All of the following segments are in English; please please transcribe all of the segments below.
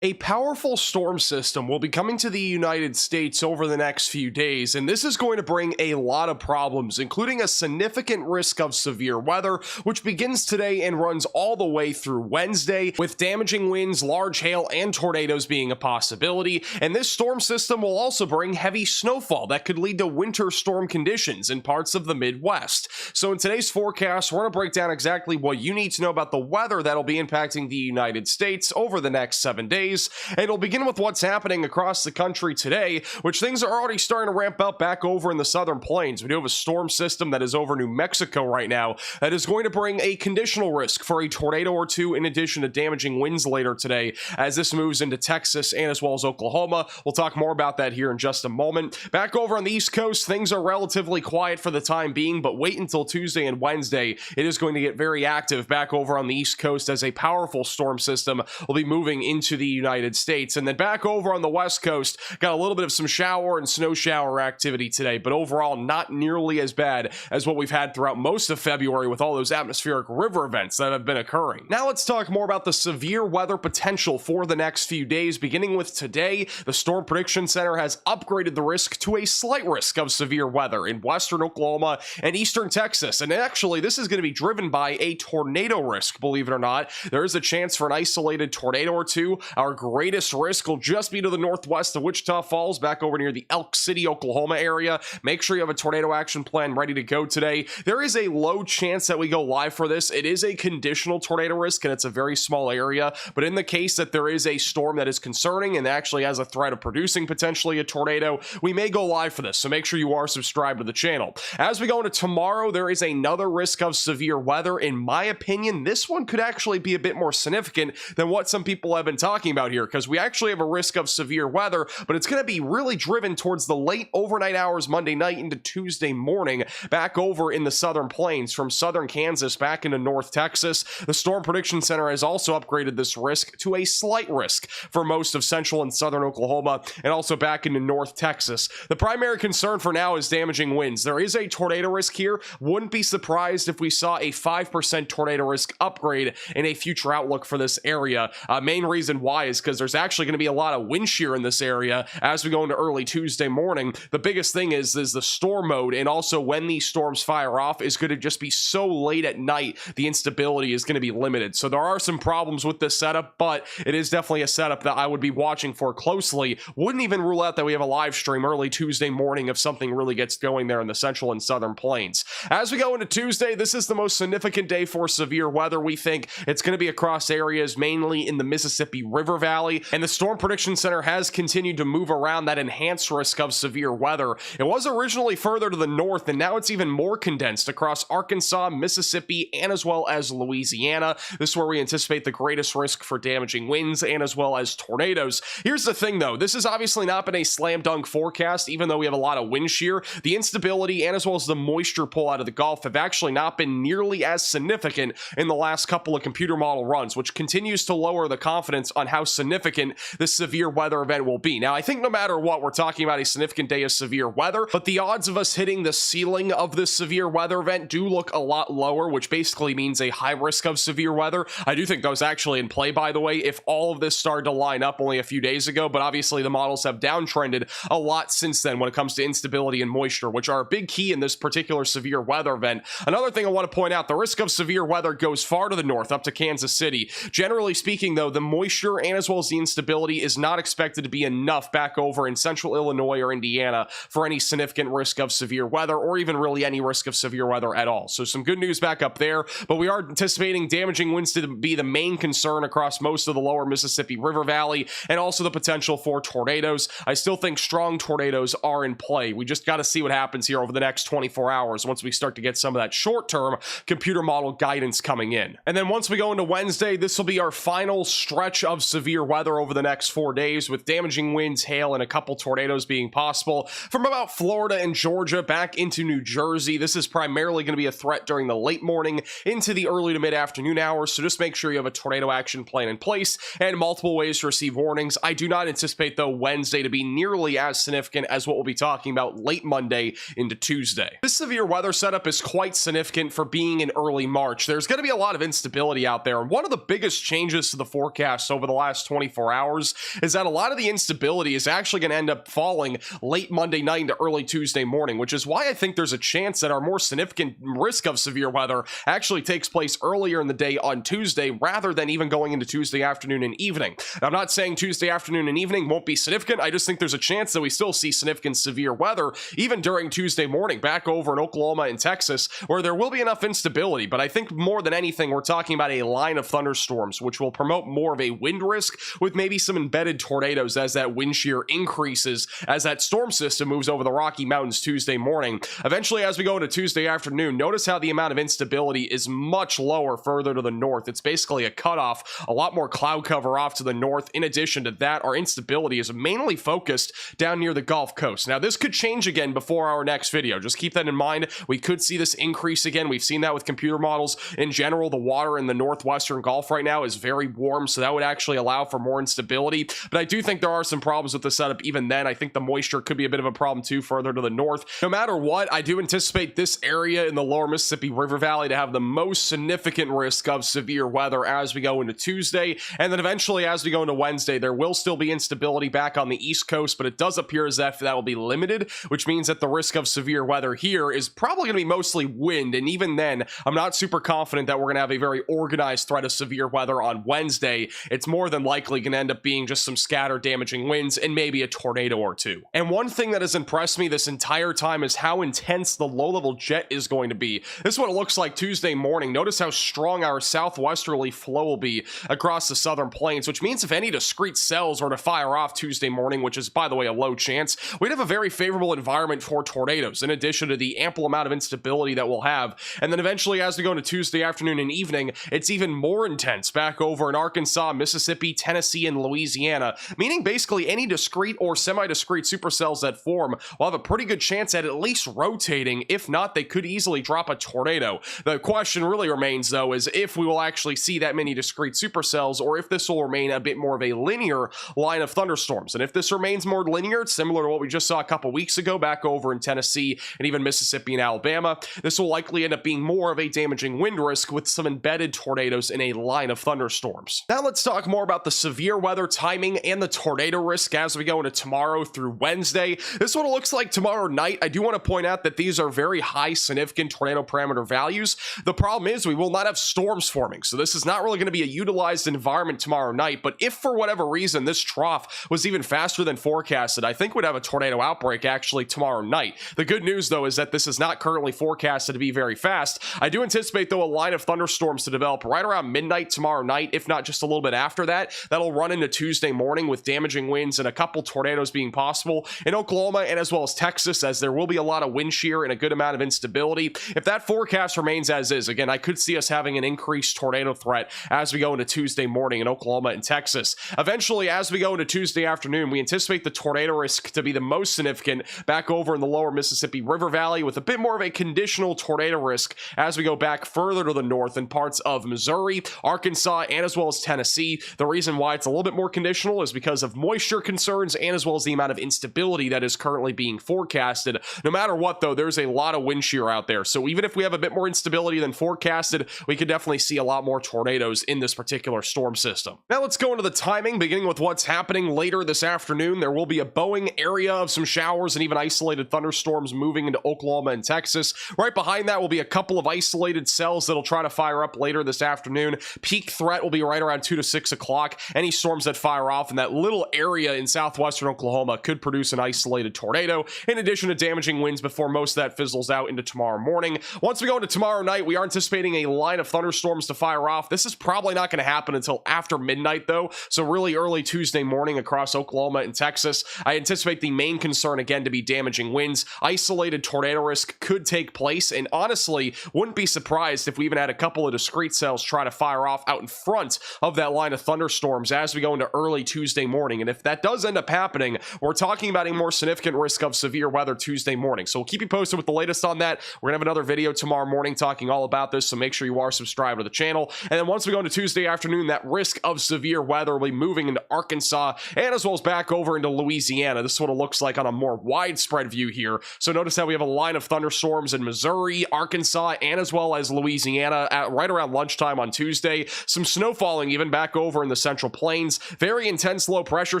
A powerful storm system will be coming to the United States over the next few days, and this is going to bring a lot of problems, including a significant risk of severe weather, which begins today and runs all the way through Wednesday, with damaging winds, large hail, and tornadoes being a possibility. And this storm system will also bring heavy snowfall that could lead to winter storm conditions in parts of the Midwest. So in today's forecast, we're going to break down exactly what you need to know about the weather that'll be impacting the United States over the next 7 days. And it'll begin with what's happening across the country today, which things are already starting to ramp up back over in the southern plains. We do have a storm system that is over New Mexico right now that is going to bring a conditional risk for a tornado or two, in addition to damaging winds later today as this moves into Texas and as well as Oklahoma. We'll talk more about that here in just a moment. Back over on the East Coast, things are relatively quiet for the time being, but wait until Tuesday and Wednesday. It is going to get very active back over on the East Coast as a powerful storm system will be moving into the United States. And then back over on the West Coast, got a little bit of some shower and snow shower activity today, but overall not nearly as bad as what we've had throughout most of February with all those atmospheric river events that have been occurring. Now let's talk more about the severe weather potential for the next few days. Beginning with today, the Storm Prediction Center has upgraded the risk to a slight risk of severe weather in western Oklahoma and eastern Texas. And actually, this is going to be driven by a tornado risk, believe it or not. There is a chance for an isolated tornado or two. Our greatest risk will just be to the northwest of Wichita Falls, back over near the Elk City, Oklahoma area. Make sure you have a tornado action plan ready to go today. There is a low chance that we go live for this. It is a conditional tornado risk, and it's a very small area. But in the case that there is a storm that is concerning and actually has a threat of producing potentially a tornado, we may go live for this. So make sure you are subscribed to the channel. As we go into tomorrow, there is another risk of severe weather. In my opinion, this one could actually be a bit more significant than what some people have been talking about here, because we actually have a risk of severe weather, but it's going to be really driven towards the late overnight hours Monday night into Tuesday morning back over in the southern plains from southern Kansas back into North Texas. The Storm Prediction Center has also upgraded this risk to a slight risk for most of central and southern Oklahoma and also back into North Texas. The primary concern for now is damaging winds. There is a tornado risk here. Wouldn't be surprised if we saw a 5% tornado risk upgrade in a future outlook for this area. Main reason why is because there's actually going to be a lot of wind shear in this area as we go into early Tuesday morning. The biggest thing is the storm mode, and also when these storms fire off is going to just be so late at night, the instability is going to be limited. So there are some problems with this setup, but it is definitely a setup that I would be watching for closely. Wouldn't even rule out that we have a live stream early Tuesday morning if something really gets going there in the central and southern plains. As we go into Tuesday, this is the most significant day for severe weather. We think it's going to be across areas mainly in the Mississippi River Valley, and the Storm Prediction Center has continued to move around that enhanced risk of severe weather. It was originally further to the north, and now it's even more condensed across Arkansas, Mississippi, and as well as Louisiana. This is where we anticipate the greatest risk for damaging winds and as well as tornadoes. Here's the thing though, this has obviously not been a slam dunk forecast, even though we have a lot of wind shear. The instability and as well as the moisture pull out of the Gulf have actually not been nearly as significant in the last couple of computer model runs, which continues to lower the confidence on how significant this severe weather event will be. Now, I think no matter what, we're talking about a significant day of severe weather, but the odds of us hitting the ceiling of this severe weather event do look a lot lower, which basically means a high risk of severe weather. I do think that was actually in play, by the way, if all of this started to line up only a few days ago, but obviously the models have downtrended a lot since then when it comes to instability and moisture, which are a big key in this particular severe weather event. Another thing I want to point out, the risk of severe weather goes far to the north, up to Kansas City. Generally speaking, though, the moisture and as well as the instability is not expected to be enough back over in central Illinois or Indiana for any significant risk of severe weather, or even really any risk of severe weather at all. So some good news back up there, but we are anticipating damaging winds to be the main concern across most of the lower Mississippi River Valley, and also the potential for tornadoes. I still think strong tornadoes are in play. We just got to see what happens here over the next 24 hours once we start to get some of that short-term computer model guidance coming in. And then once we go into Wednesday, this will be our final stretch of severe weather over the next 4 days, with damaging winds, hail, and a couple tornadoes being possible from about Florida and Georgia back into New Jersey. This is primarily going to be a threat during the late morning into the early to mid-afternoon hours, so just make sure you have a tornado action plan in place and multiple ways to receive warnings. I do not anticipate, though, Wednesday to be nearly as significant as what we'll be talking about late Monday into Tuesday. This severe weather setup is quite significant for being in early March. There's going to be a lot of instability out there, and one of the biggest changes to the forecast over the last last 24 hours is that a lot of the instability is actually going to end up falling late Monday night into early Tuesday morning, which is why I think there's a chance that our more significant risk of severe weather actually takes place earlier in the day on Tuesday rather than even going into Tuesday afternoon and evening. Now, I'm not saying Tuesday afternoon and evening won't be significant. I just think there's a chance that we still see significant severe weather even during Tuesday morning back over in Oklahoma and Texas, where there will be enough instability. But I think more than anything, we're talking about a line of thunderstorms, which will promote more of a wind risk with maybe some embedded tornadoes as that wind shear increases as that storm system moves over the Rocky Mountains Tuesday morning. Eventually, as we go into Tuesday afternoon, notice how the amount of instability is much lower further to the north. It's basically a cutoff, a lot more cloud cover off to the north. In addition to that, our instability is mainly focused down near the Gulf Coast. Now, this could change again before our next video. Just keep that in mind. We could see this increase again. We've seen that with computer models. In general, the water in the northwestern Gulf right now is very warm, so that would actually allow for more instability. But I do think there are some problems with the setup even then. I think the moisture could be a bit of a problem too further to the north. No matter what, I do anticipate this area in the lower Mississippi River Valley to have the most significant risk of severe weather as we go into Tuesday. And then eventually, as we go into Wednesday, there will still be instability back on the East Coast, but it does appear as if that will be limited, which means that the risk of severe weather here is probably going to be mostly wind. And even then, I'm not super confident that we're going to have a very organized threat of severe weather on Wednesday. It's more than likely going to end up being just some scattered damaging winds and maybe a tornado or two. And one thing that has impressed me this entire time is how intense the low-level jet is going to be. This is what it looks like Tuesday morning. Notice how strong our southwesterly flow will be across the southern plains, which means if any discrete cells were to fire off Tuesday morning, which is, by the way, a low chance, we'd have a very favorable environment for tornadoes, in addition to the ample amount of instability that we'll have. And then eventually, as we go into Tuesday afternoon and evening, it's even more intense back over in Arkansas, Mississippi, Tennessee, and Louisiana, meaning basically any discrete or semi-discrete supercells that form will have a pretty good chance at least rotating. If not, they could easily drop a tornado. The question really remains, though, is if we will actually see that many discrete supercells, or if this will remain a bit more of a linear line of thunderstorms. And if this remains more linear, it's similar to what we just saw a couple weeks ago back over in Tennessee and even Mississippi and Alabama, this will likely end up being more of a damaging wind risk with some embedded tornadoes in a line of thunderstorms. Now let's talk more about the severe weather timing and the tornado risk as we go into tomorrow through Wednesday. This is what it looks like tomorrow night. I do want to point out that these are very high significant tornado parameter values. The problem is we will not have storms forming, so this is not really going to be a utilized environment tomorrow night. But if for whatever reason this trough was even faster than forecasted, I think we'd have a tornado outbreak actually tomorrow night. The good news, though, is that this is not currently forecasted to be very fast. I do anticipate, though, a line of thunderstorms to develop right around midnight tomorrow night, if not just a little bit after that. That'll run into Tuesday morning with damaging winds and a couple tornadoes being possible in Oklahoma and as well as Texas, as there will be a lot of wind shear and a good amount of instability. If that forecast remains as is, again, I could see us having an increased tornado threat as we go into Tuesday morning in Oklahoma and Texas. Eventually, as we go into Tuesday afternoon, we anticipate the tornado risk to be the most significant back over in the lower Mississippi River Valley, with a bit more of a conditional tornado risk as we go back further to the north in parts of Missouri, Arkansas, and as well as Tennessee. The reason why it's a little bit more conditional is because of moisture concerns and as well as the amount of instability that is currently being forecasted. No matter what, though, there's a lot of wind shear out there. So even if we have a bit more instability than forecasted, we could definitely see a lot more tornadoes in this particular storm system. Now let's go into the timing, beginning with what's happening later this afternoon. There will be a Boeing area of some showers and even isolated thunderstorms moving into Oklahoma and Texas. Right behind that will be a couple of isolated cells that'll try to fire up later this afternoon. Peak threat will be right around 2 to 6 o'clock. Any storms that fire off in that little area in southwestern Oklahoma could produce an isolated tornado, in addition to damaging winds before most of that fizzles out into tomorrow morning. Once we go into tomorrow night, we are anticipating a line of thunderstorms to fire off. This is probably not going to happen until after midnight, though, so really early Tuesday morning across Oklahoma and Texas. I anticipate the main concern again to be damaging winds. Isolated tornado risk could take place, and honestly, wouldn't be surprised if we even had a couple of discrete cells try to fire off out in front of that line of thunderstorms as we go into early Tuesday morning. And if that does end up happening, we're talking about a more significant risk of severe weather Tuesday morning. So we'll keep you posted with the latest on that. We're gonna have another video tomorrow morning talking all about this, so make sure you are subscribed to the channel. And then once we go into Tuesday afternoon, that risk of severe weather will be moving into Arkansas and as well as back over into Louisiana. This is what it looks like on a more widespread view here. So notice how we have a line of thunderstorms in Missouri, Arkansas, and as well as Louisiana at right around lunchtime on Tuesday. Some snow falling even back over in the central plains. Very intense low pressure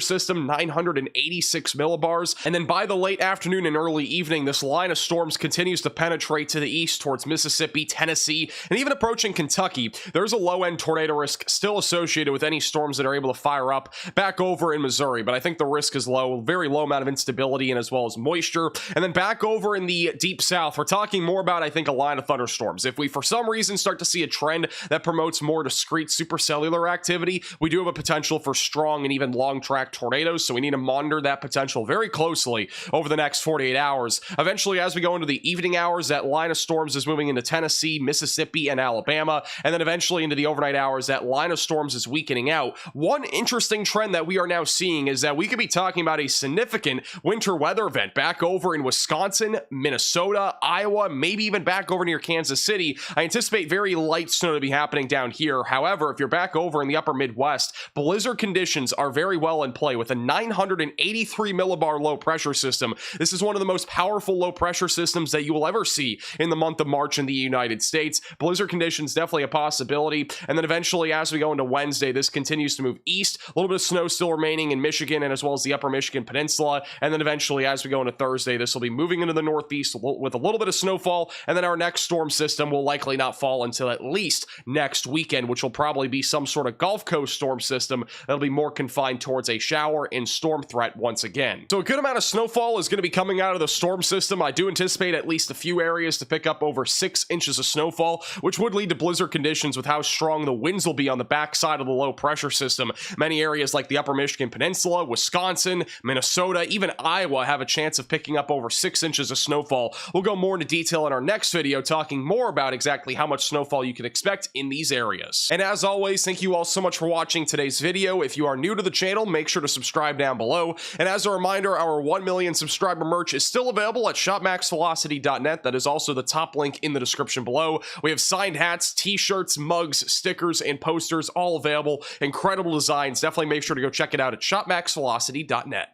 system, 986 millibars. And then by the late afternoon and early evening, this line of storms continues to penetrate to the east towards Mississippi, Tennessee, and even approaching Kentucky. There's a low-end tornado risk still associated with any storms that are able to fire up back over in Missouri, but I think the risk is low, very low amount of instability and as well as moisture. And then back over in the deep south, we're talking more about, I think, a line of thunderstorms. If we for some reason start to see a trend that promotes more discrete supercellular activity, we do have a potential for strong and even long track tornadoes, so we need to monitor that potential very closely over the next 48 hours. Eventually, as we go into the evening hours, that line of storms is moving into Tennessee, Mississippi, and Alabama, and then eventually into the overnight hours, that line of storms is weakening out. One interesting trend that we are now seeing is that we could be talking about a significant winter weather event back over in Wisconsin, Minnesota, Iowa, maybe even back over near Kansas City. I anticipate very light snow to be happening down here. However, if you're back over in the upper Midwest, blizzard conditions are very well in play with a 983 millibar low pressure system. This is one of the most powerful low pressure systems that you will ever see in the month of March in the United States. Blizzard conditions definitely a possibility. And then eventually, as we go into Wednesday, this continues to move east. A little bit of snow still remaining in Michigan and as well as the upper Michigan Peninsula. And then eventually, as we go into Thursday, this will be moving into the northeast with a little bit of snowfall. And then our next storm system will likely not fall until at least next weekend, which will probably be some sort of Gulf Coast storm system that'll be more confined towards a shower and storm threat once again. So a good amount of snowfall is going to be coming out of the storm system. I do anticipate at least a few areas to pick up over 6 inches of snowfall, which would lead to blizzard conditions with how strong the winds will be on the backside of the low pressure system. Many areas like the upper Michigan Peninsula, Wisconsin, Minnesota, even Iowa have a chance of picking up over 6 inches of snowfall. We'll go more into detail in our next video, talking more about exactly how much snowfall you can expect in these areas. And as always, thank you all so much for watching today's video. If you are new to the channel, make sure to subscribe down below. And as a reminder, our 1 million subscriber merch is still available at shopmaxvelocity.net. That is also the top link in the description below. We have signed hats, t-shirts, mugs, stickers, and posters all available. Incredible designs. Definitely make sure to go check it out at shopmaxvelocity.net.